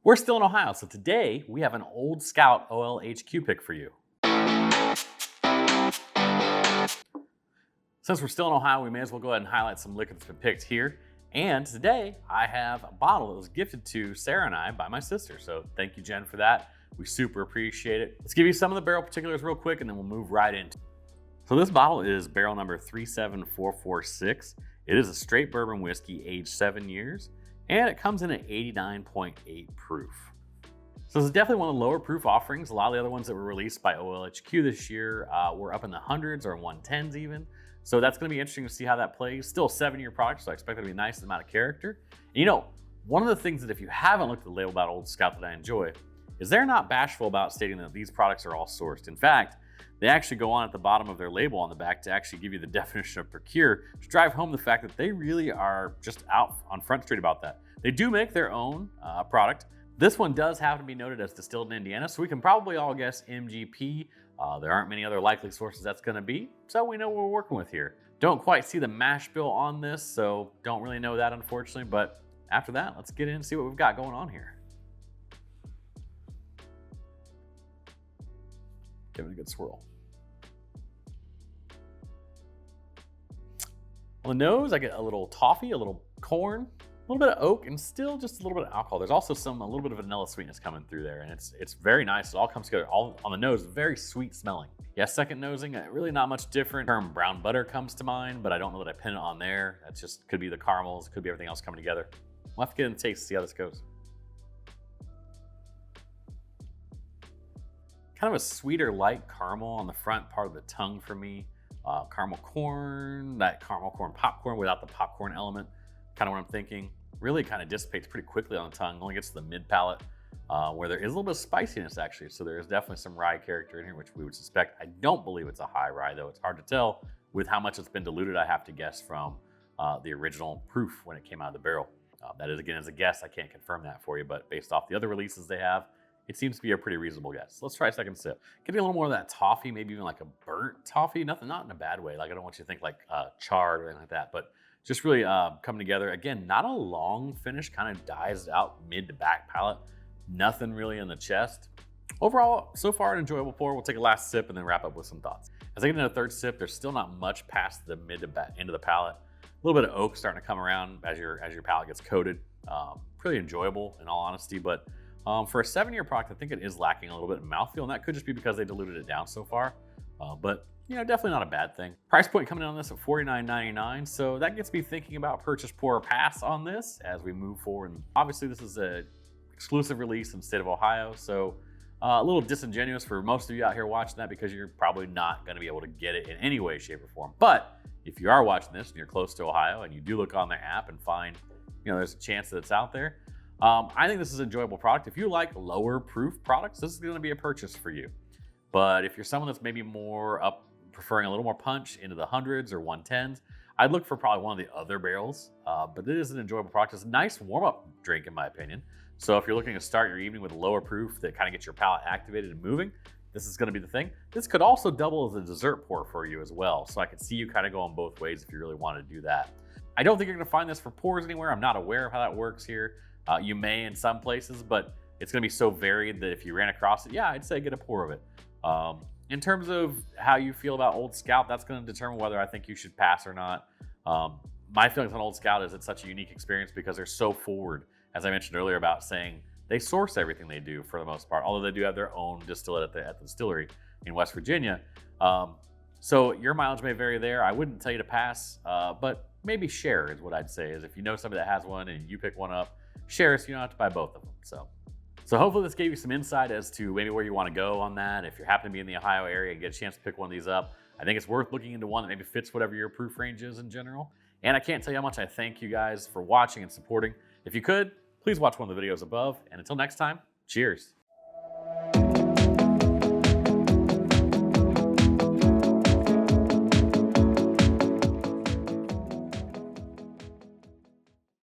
We're still in Ohio, so today we have an Old Scout OLHQ pick for you. Since we're still in Ohio, we may as well go ahead and highlight some liquor that's been picked here. And today I have a bottle that was gifted to Sarah and I by my sister. So thank you, Jen, for that. We super appreciate it. Let's give you some of the barrel particulars real quick and then we'll move right into it. So this bottle is barrel number 37446. It is a straight bourbon whiskey aged 7 years, and it comes in at 89.8 proof. So this is definitely one of the lower proof offerings. A lot of the other ones that were released by OLHQ this year were up in the hundreds or 110s even. So that's gonna be interesting to see how that plays. Still a 7-year product, so I expect it to be a nice amount of character. And you know, one of the things that if you haven't looked at the label about Old Scout that I enjoy, is they're not bashful about stating that these products are all sourced. In fact, they actually go on at the bottom of their label on the back to actually give you the definition of procure to drive home the fact that they really are just out on Front Street about that. They do make their own product. This one does have to be noted as distilled in Indiana, so we can probably all guess MGP. There aren't many other likely sources that's gonna be, so we know what we're working with here. Don't quite see the mash bill on this, so don't really know that unfortunately, but after that, let's get in and see what we've got going on here. Give it a good swirl. On the nose, I get a little toffee, a little corn, a little bit of oak, and still just a little bit of alcohol. There's also a little bit of vanilla sweetness coming through there, and it's very nice. It all comes together all on the nose, very sweet smelling. Yeah, second nosing, really not much different. The term brown butter comes to mind, but I don't know that I pin it on there. That just could be the caramels, could be everything else coming together. We'll have to get in the taste to see how this goes. Kind of a sweeter, light caramel on the front part of the tongue for me. Caramel corn, that caramel corn popcorn without the popcorn element. Kind of what I'm thinking. Really kind of dissipates pretty quickly on the tongue. Only gets to the mid palate where there is a little bit of spiciness actually. So there is definitely some rye character in here, which we would suspect. I don't believe it's a high rye though. It's hard to tell with how much it's been diluted. I have to guess from the original proof when it came out of the barrel. That is again as a guess. I can't confirm that for you, but based off the other releases they have, it seems to be a pretty reasonable guess. Let's try a second sip. Getting a little more of that toffee, maybe even like a burnt toffee. Not in a bad way. Like I don't want you to think like charred or anything like that, but just really coming together. Again, not a long finish, kind of dies out mid to back palate. Nothing really in the chest. Overall, so far an enjoyable pour. We'll take a last sip and then wrap up with some thoughts. As I get into a third sip, there's still not much past the mid to back end of the palate. A little bit of oak starting to come around as your palate gets coated. Pretty enjoyable in all honesty, but for a 7-year product, I think it is lacking a little bit in mouthfeel, and that could just be because they diluted it down so far. But you know, definitely not a bad thing. Price point coming in on this at $49.99, so that gets me thinking about purchase, pour, or pass on this as we move forward. And obviously, this is an exclusive release in the state of Ohio, so a little disingenuous for most of you out here watching that because you're probably not going to be able to get it in any way, shape, or form. But if you are watching this and you're close to Ohio and you do look on the app and find, you know, there's a chance that it's out there. I think this is an enjoyable product. If you like lower proof products, this is going to be a purchase for you. But if you're someone that's maybe more preferring a little more punch into the hundreds or 110s, I'd look for probably one of the other barrels. But it is an enjoyable product. It's a nice warm-up drink in my opinion. So if you're looking to start your evening with a lower proof that kind of gets your palate activated and moving, this is going to be the thing. This could also double as a dessert pour for you as well. So I could see you kind of going both ways if you really want to do that. I don't think you're going to find this for pours anywhere. I'm not aware of how that works here. You may in some places, but it's going to be so varied that if you ran across it, yeah, I'd say get a pour of it. In terms of how you feel about Old Scout, that's going to determine whether I think you should pass or not. My feelings on Old Scout is it's such a unique experience because they're so forward, as I mentioned earlier about saying they source everything they do for the most part, although they do have their own distillate at the distillery in West Virginia. So your mileage may vary there. I wouldn't tell you to pass, but maybe share is what I'd say, is if you know somebody that has one and you pick one up, share so you don't have to buy both of them. So hopefully this gave you some insight as to maybe where you want to go on that. If you happen to be in the Ohio area and get a chance to pick one of these up, I think it's worth looking into one that maybe fits whatever your proof range is in general. And I can't tell you how much I thank you guys for watching and supporting. If you could, please watch one of the videos above. And until next time, cheers.